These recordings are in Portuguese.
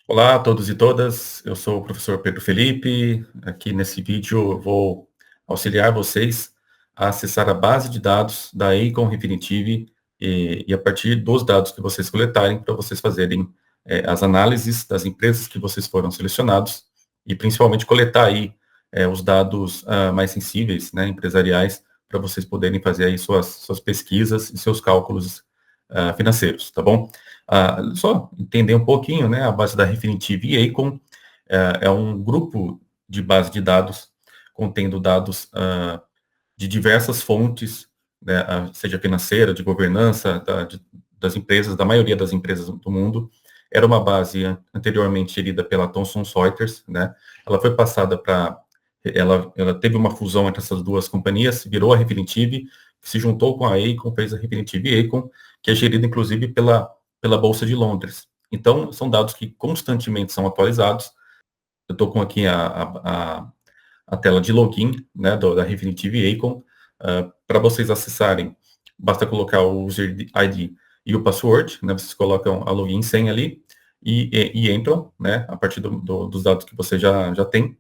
Olá a todos e todas, eu sou o professor Pedro Felipe. Aqui nesse vídeo eu vou auxiliar vocês a acessar a base de dados da Acon Refinitiv e a partir dos dados que vocês coletarem, para vocês fazerem as análises das empresas que vocês foram selecionados e principalmente coletar aí os dados mais sensíveis, né, empresariais, para vocês poderem fazer aí suas pesquisas e seus cálculos financeiros, tá bom? Só entender um pouquinho, né, a base da Refinitiv e Acon é um grupo de base de dados contendo dados de diversas fontes, né, seja financeira, de governança, das empresas, da maioria das empresas do mundo. Era uma base anteriormente gerida pela Thomson Reuters, né? Ela foi passada para ela teve uma fusão entre essas duas companhias, virou a Refinitiv, se juntou com a Acon, fez a Refinitiv e Acon, que é gerida inclusive pela Bolsa de Londres. Então, são dados que constantemente são atualizados. Eu estou com aqui a tela de login, né, da Refinitiv e Acon. Para vocês acessarem, basta colocar o user ID e o password, né, vocês colocam a login e senha ali e entram, né, a partir dos dados que você já tem.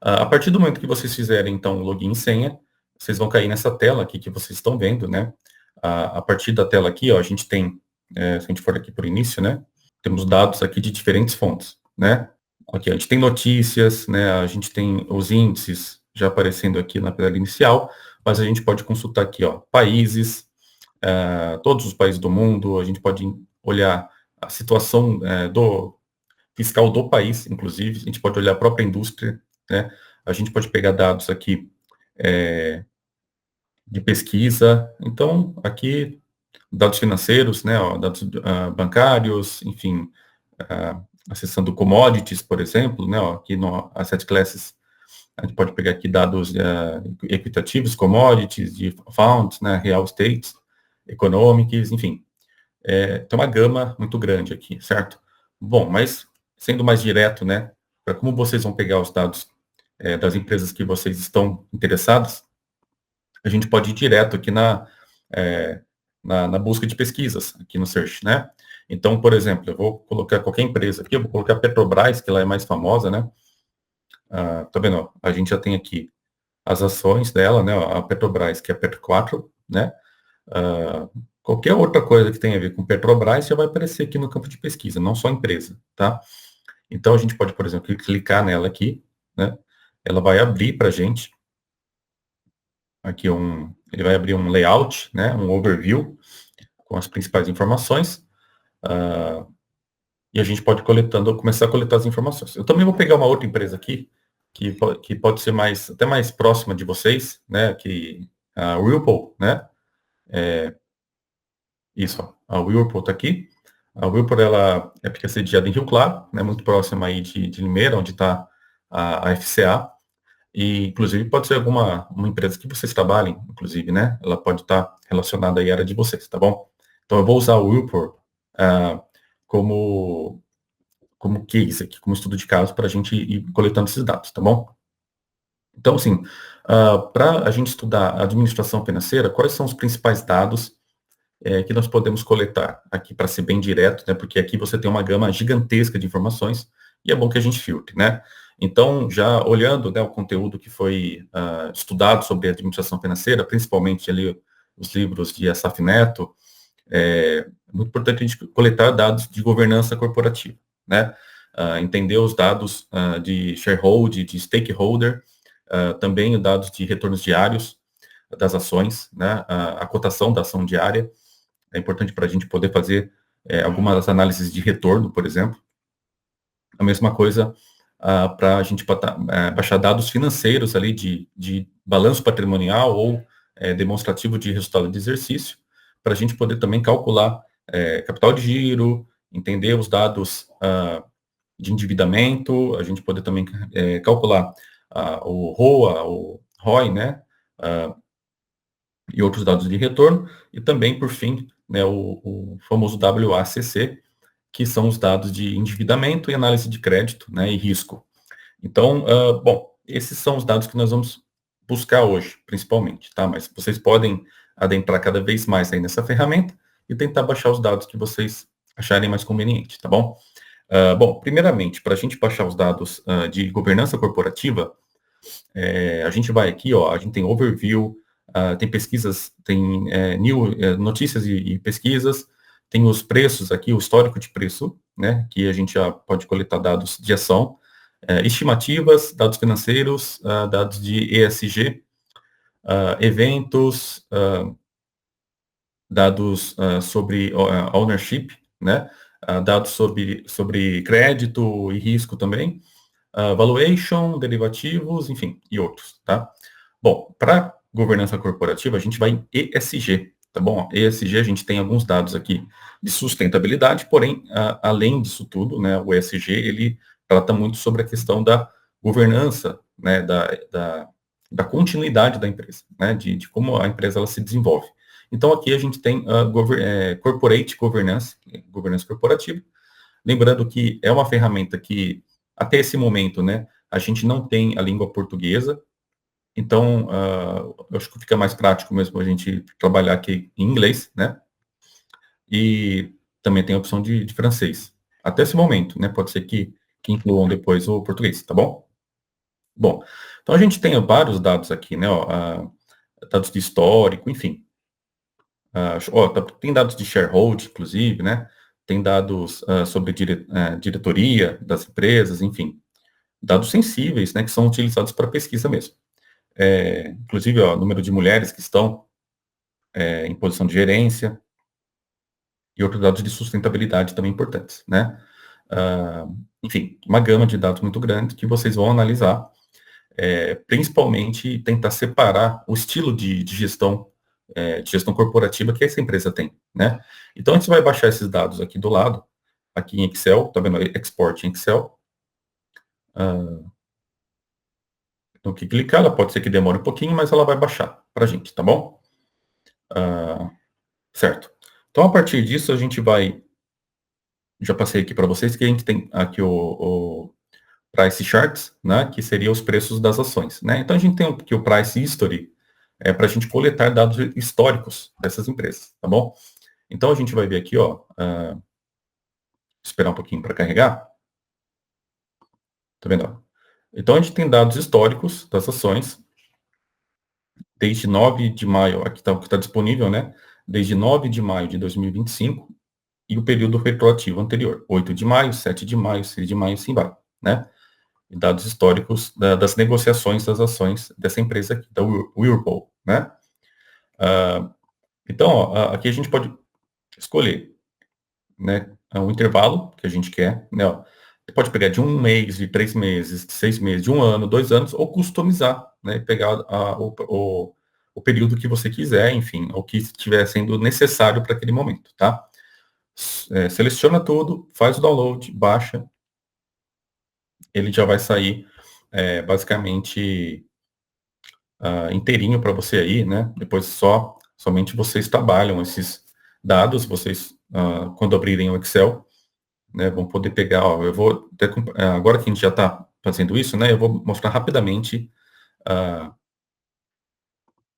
A partir do momento que vocês fizerem, então, o login e senha, vocês vão cair nessa tela aqui que vocês estão vendo, né? A partir da tela aqui, ó, a gente tem, se a gente for aqui por início, né? Temos dados aqui de diferentes fontes, né? Aqui, a gente tem notícias, né? A gente tem os índices já aparecendo aqui na tela inicial, mas a gente pode consultar aqui, ó, países, todos os países do mundo, a gente pode olhar a situação do fiscal do país, inclusive, a gente pode olhar a própria indústria, né? A gente pode pegar dados aqui de pesquisa. Então, aqui, dados financeiros, né? Ó, dados bancários, enfim, acessando commodities, por exemplo, né? Ó, aqui no Asset Classes, a gente pode pegar aqui dados equitativos, commodities, de funds, né? Real estate, economics, enfim. Tem uma gama muito grande aqui, certo? Bom, mas sendo mais direto, né? Para como vocês vão pegar os dados das empresas que vocês estão interessados, a gente pode ir direto aqui na busca de pesquisas, aqui no Search, né? Então, por exemplo, eu vou colocar qualquer empresa aqui, eu vou colocar a Petrobras, que ela é mais famosa, né? Tá vendo? Ó, a gente já tem aqui as ações dela, né? A Petrobras, que é a Petro 4, né? Qualquer outra coisa que tenha a ver com Petrobras já vai aparecer aqui no campo de pesquisa, não só empresa, tá? Então, a gente pode, por exemplo, clicar nela aqui, né? Ela vai abrir para a gente aqui ele vai abrir um layout, né? Um overview com as principais informações. E a gente pode começar a coletar as informações. Eu também vou pegar uma outra empresa aqui, que pode ser até mais próxima de vocês, né? Que a Whirlpool, né? Isso, ó, a Whirlpool está aqui. A Whirlpool, ela fica sediada em Rio Claro, né, muito próxima aí de Limeira, onde está a FCA. E, inclusive, pode ser uma empresa que vocês trabalhem, inclusive, né? Ela pode estar relacionada aí à área de vocês, tá bom? Então, eu vou usar o Whirlpool como case aqui, como estudo de caso, para a gente ir coletando esses dados, tá bom? Então, assim, para a gente estudar a administração financeira, quais são os principais dados que nós podemos coletar aqui, para ser bem direto, né, porque aqui você tem uma gama gigantesca de informações e é bom que a gente filtre, né? Então, já olhando, né, o conteúdo que foi estudado sobre a administração financeira, principalmente ali os livros de Assaf Neto, é muito importante a gente coletar dados de governança corporativa, né? Entender os dados de shareholder, de stakeholder, também os dados de retornos diários das ações, né? A cotação da ação diária, é importante para a gente poder fazer algumas análises de retorno, por exemplo. A mesma coisa para a gente baixar dados financeiros ali de balanço patrimonial ou demonstrativo de resultado de exercício, para a gente poder também calcular capital de giro, entender os dados de endividamento, a gente poder também calcular o ROA, o ROI, né? E outros dados de retorno, e também, por fim, né, o famoso WACC, que são os dados de endividamento e análise de crédito, né, e risco. Então, bom, esses são os dados que nós vamos buscar hoje, principalmente, tá? Mas vocês podem adentrar cada vez mais aí nessa ferramenta e tentar baixar os dados que vocês acharem mais conveniente, tá bom? Bom, primeiramente, para a gente baixar os dados de governança corporativa, a gente vai aqui, ó, a gente tem overview, tem pesquisas, tem notícias e pesquisas, tem os preços aqui, o histórico de preço, né, que a gente já pode coletar dados de ação, estimativas, dados financeiros, dados de ESG, eventos, dados sobre ownership, né, dados sobre crédito e risco também, valuation, derivativos, enfim, e outros, tá? Bom, para governança corporativa, a gente vai em ESG, tá bom? ESG, a gente tem alguns dados aqui de sustentabilidade, porém, além disso tudo, né, o ESG, ele trata muito sobre a questão da governança, né, da continuidade da empresa, né, de como a empresa ela se desenvolve. Então, aqui a gente tem corporate governance, governança corporativa, lembrando que é uma ferramenta que, até esse momento, né, a gente não tem a língua portuguesa, então, eu acho que fica mais prático mesmo a gente trabalhar aqui em inglês, né, e também tem a opção de francês. Até esse momento, né, pode ser que incluam depois o português, tá bom? Bom, então a gente tem vários dados aqui, né, ó, dados de histórico, enfim. Tem dados de sharehold, inclusive, né, tem dados sobre diretoria das empresas, enfim, dados sensíveis, né, que são utilizados para pesquisa mesmo. Inclusive, ó, número de mulheres que estão em posição de gerência e outros dados de sustentabilidade também importantes, né? Enfim, uma gama de dados muito grande que vocês vão analisar, principalmente tentar separar o estilo de gestão corporativa que essa empresa tem, né? Então, a gente vai baixar esses dados aqui do lado, aqui em Excel, tá vendo? Export em Excel. Então, que clicar, ela pode ser que demore um pouquinho, mas ela vai baixar para a gente, tá bom? Certo. Então, a partir disso, a gente vai. Já passei aqui para vocês que a gente tem aqui o Price Charts, né? Que seria os preços das ações, né? Então, a gente tem aqui o Price History, para a gente coletar dados históricos dessas empresas, tá bom? Então, a gente vai ver aqui, ó. Esperar um pouquinho para carregar. Tá vendo? Então, a gente tem dados históricos das ações, desde 9 de maio, aqui está o que está disponível, né? Desde 9 de maio de 2025 e o período retroativo anterior, 8 de maio, 7 de maio, 6 de maio, assim vai, né? E dados históricos das negociações das ações dessa empresa aqui, da Whirlpool, né? Então, ó, aqui a gente pode escolher, né, o intervalo que a gente quer, né? Ó, você pode pegar de 1 mês, de 3 meses, de 6 meses, de 1 ano, 2 anos, ou customizar, né? Pegar o período que você quiser, enfim, o que estiver sendo necessário para aquele momento, tá? Seleciona tudo, faz o download, baixa, ele já vai sair basicamente inteirinho para você aí, né? Depois somente vocês trabalham esses dados, vocês quando abrirem o Excel, né, vão poder pegar, ó, eu vou agora que a gente já está fazendo isso, né? Eu vou mostrar rapidamente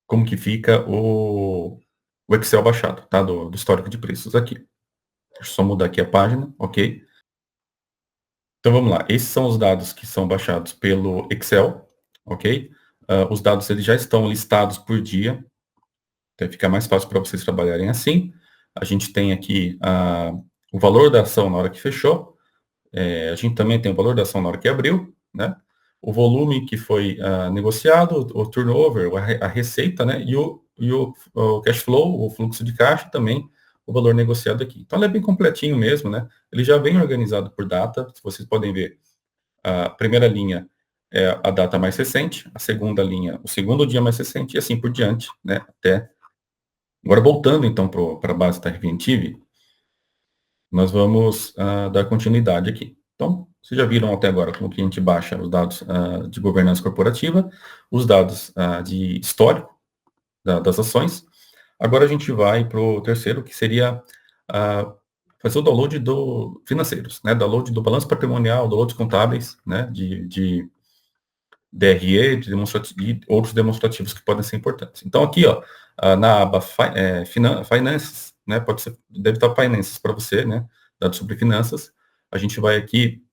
como que fica o Excel baixado, tá? Do histórico de preços aqui. Deixa eu só mudar aqui a página, ok? Então vamos lá, esses são os dados que são baixados pelo Excel, ok? Os dados eles já estão listados por dia, então fica mais fácil para vocês trabalharem assim. A gente tem aqui o valor da ação na hora que fechou, a gente também tem o valor da ação na hora que abriu, né? O volume que foi negociado, o turnover, a receita, né? E o cash flow, o fluxo de caixa também, o valor negociado aqui. Então, ele é bem completinho mesmo, né? Ele já vem organizado por data, se vocês podem ver. A primeira linha é a data mais recente, a segunda linha, o segundo dia mais recente, e assim por diante, né? Até. Agora, voltando então para a base da Reventive, nós vamos dar continuidade aqui. Então, vocês já viram até agora como que a gente baixa os dados de governança corporativa, os dados de histórico das ações. Agora a gente vai para o terceiro, que seria fazer o download do financeiros, né? Download do balanço patrimonial, downloads contábeis, né? De DRE, e outros demonstrativos que podem ser importantes. Então, aqui, ó, na aba Finances, né? Deve estar Finances para você, né? Dados sobre finanças. a gente vai aqui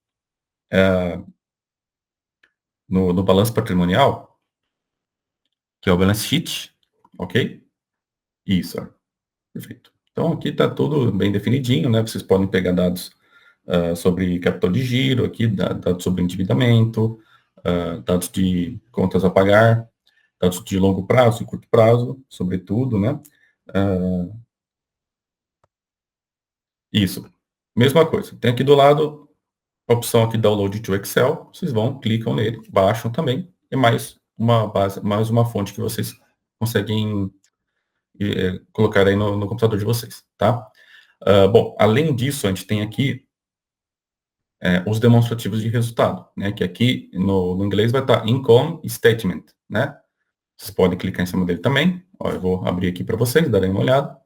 no balanço patrimonial, que é o balance sheet, ok? Isso, perfeito. Então, aqui está tudo bem definidinho, né? Vocês podem pegar dados sobre capital de giro, aqui, dados sobre endividamento, dados de contas a pagar, dados de longo prazo e curto prazo, sobretudo, né? Isso. Mesma coisa. Tem aqui do lado a opção aqui Download to Excel. Vocês vão, clicam nele, baixam também. É mais uma base, mais uma fonte que vocês conseguem colocar aí no computador de vocês, tá? Bom, além disso, a gente tem aqui os demonstrativos de resultado, né? Que aqui no inglês vai estar Income Statement, né? Vocês podem clicar em cima dele também. Ó, eu vou abrir aqui para vocês, darem uma olhada.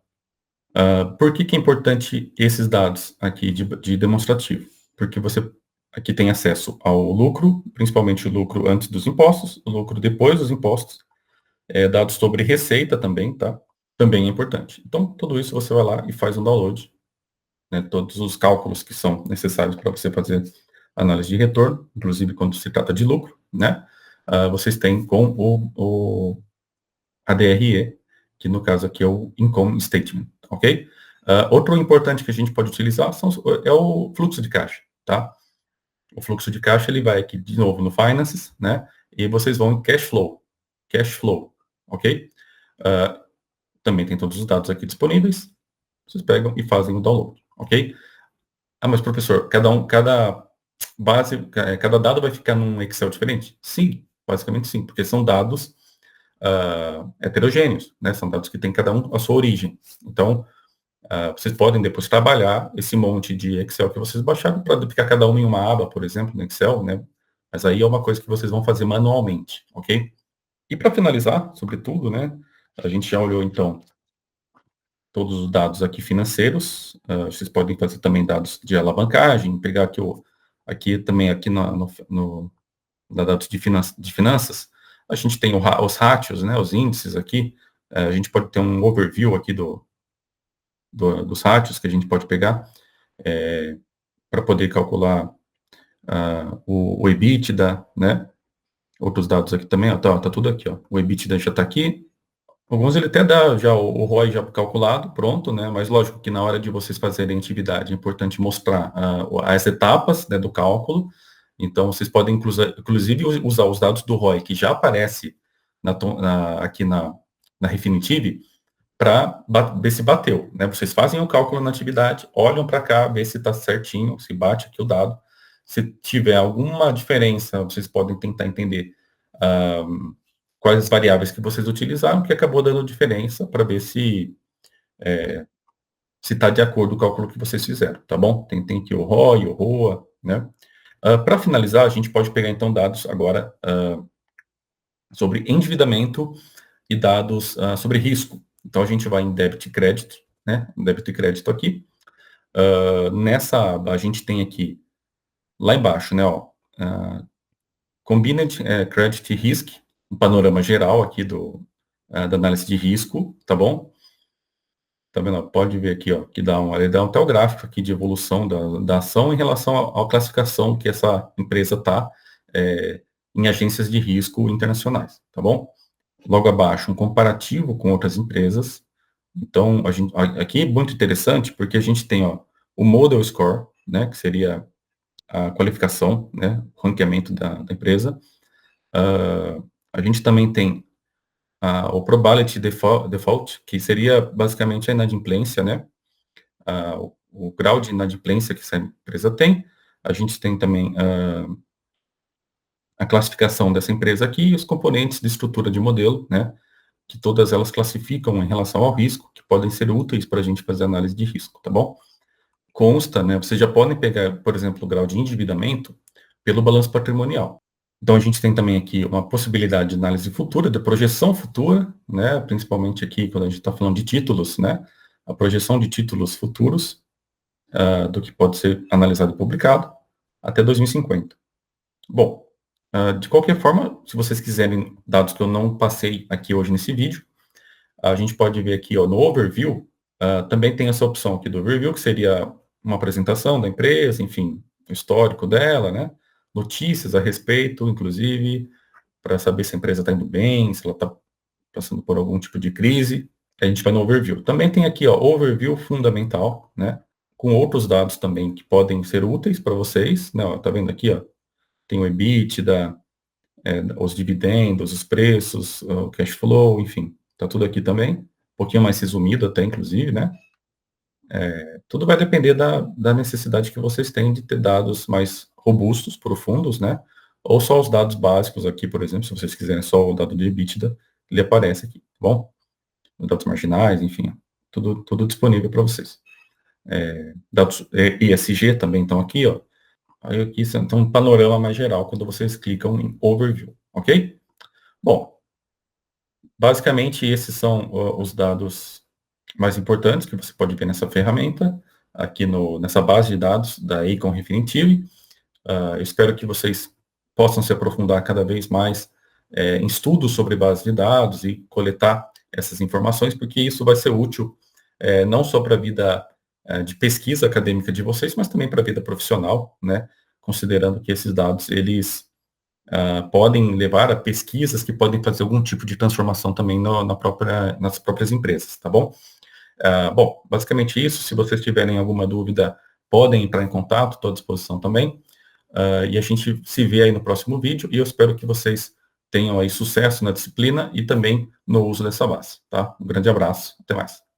Por que que é importante esses dados aqui de demonstrativo? Porque você aqui tem acesso ao lucro, principalmente o lucro antes dos impostos, o lucro depois dos impostos, dados sobre receita também, tá? Também é importante. Então, tudo isso você vai lá e faz um download, né? Todos os cálculos que são necessários para você fazer análise de retorno, inclusive quando se trata de lucro, né? Vocês têm com o ADRE, que no caso aqui é o Income Statement, ok? Outro importante que a gente pode utilizar é o fluxo de caixa, tá? O fluxo de caixa, ele vai aqui de novo no Finances, né? E vocês vão em Cash Flow, ok? Também tem todos os dados aqui disponíveis. Vocês pegam e fazem o download, ok? Mas professor, cada cada dado vai ficar num Excel diferente? Sim, basicamente sim, porque são dados heterogêneos, né? São dados que têm cada um a sua origem. Então, vocês podem depois trabalhar esse monte de Excel que vocês baixaram para ficar cada um em uma aba, por exemplo, no Excel, né? Mas aí é uma coisa que vocês vão fazer manualmente, ok? E para finalizar, sobretudo, né? A gente já olhou, então, todos os dados aqui financeiros. Vocês podem fazer também dados de alavancagem, pegar aqui também, aqui na dados de finanças, a gente tem os rátios, né? Os índices aqui. A gente pode ter um overview aqui dos rátios que a gente pode pegar para poder calcular o EBITDA, né? Outros dados aqui também, ó, tá tudo aqui, ó. O EBITDA já está aqui. Alguns ele até dá já o ROI já calculado, pronto, né? Mas lógico que na hora de vocês fazerem atividade é importante mostrar as etapas, né, do cálculo. Então vocês podem inclusive usar os dados do ROI que já aparece aqui na Refinitiv para ver se bateu, né? Vocês fazem o cálculo na atividade, olham para cá, ver se está certinho, se bate aqui o dado. Se tiver alguma diferença, vocês podem tentar entender quais as variáveis que vocês utilizaram que acabou dando diferença para ver se está de acordo com o cálculo que vocês fizeram, tá bom? Tem aqui o ROI, o ROA, né? Para finalizar, a gente pode pegar então dados agora sobre endividamento e dados sobre risco. Então a gente vai em débito e crédito, né? Débito e crédito aqui. Nessa aba a gente tem aqui, lá embaixo, né? Ó, Combined Credit Risk, um panorama geral aqui da análise de risco, tá bom? Tá vendo? Pode ver aqui, ó, que ele dá até o gráfico aqui de evolução da ação em relação à classificação que essa empresa está em agências de risco internacionais, tá bom? Logo abaixo, um comparativo com outras empresas. Então, aqui é muito interessante porque a gente tem, ó, o Model Score, né, que seria a qualificação, né, o ranqueamento da empresa. A gente também tem o Probability Default, que seria basicamente a inadimplência, né, o grau de inadimplência que essa empresa tem. A gente tem também a classificação dessa empresa aqui e os componentes de estrutura de modelo, né, que todas elas classificam em relação ao risco, que podem ser úteis para a gente fazer análise de risco, tá bom? Consta, né, vocês já podem pegar, por exemplo, o grau de endividamento pelo balanço patrimonial. Então, a gente tem também aqui uma possibilidade de análise futura, de projeção futura, né, principalmente aqui quando a gente está falando de títulos, né, a projeção de títulos futuros do que pode ser analisado e publicado até 2050. Bom, de qualquer forma, se vocês quiserem dados que eu não passei aqui hoje nesse vídeo, a gente pode ver aqui, ó, no Overview, também tem essa opção aqui do Overview, que seria uma apresentação da empresa, enfim, o histórico dela, né? Notícias a respeito, inclusive, para saber se a empresa está indo bem, se ela está passando por algum tipo de crise. A gente vai no overview. Também tem aqui, ó, overview fundamental, né? Com outros dados também que podem ser úteis para vocês, né? Ó, tá vendo aqui, ó? Tem o EBITDA, os dividendos, os preços, o cash flow, enfim, tá tudo aqui também. Um pouquinho mais resumido até, inclusive, né? Tudo vai depender da necessidade que vocês têm de ter dados mais robustos, profundos, né? Ou só os dados básicos aqui, por exemplo, se vocês quiserem só o dado de EBITDA, ele aparece aqui, tá bom? Os dados marginais, enfim, tudo disponível para vocês. Dados ESG também estão aqui, ó. Aí aqui então um panorama mais geral quando vocês clicam em Overview, ok? Bom, basicamente esses são os dados mais importantes que você pode ver nessa ferramenta, aqui nessa base de dados da Aecon Refinitiv. Eu espero que vocês possam se aprofundar cada vez mais em estudos sobre base de dados e coletar essas informações, porque isso vai ser útil não só para a vida de pesquisa acadêmica de vocês, mas também para a vida profissional, né? Considerando que esses dados, eles podem levar a pesquisas que podem fazer algum tipo de transformação também nas próprias empresas, tá bom? Bom, basicamente isso. Se vocês tiverem alguma dúvida, podem entrar em contato, estou à disposição também. E a gente se vê aí no próximo vídeo e eu espero que vocês tenham aí sucesso na disciplina e também no uso dessa base, tá? Um grande abraço, até mais.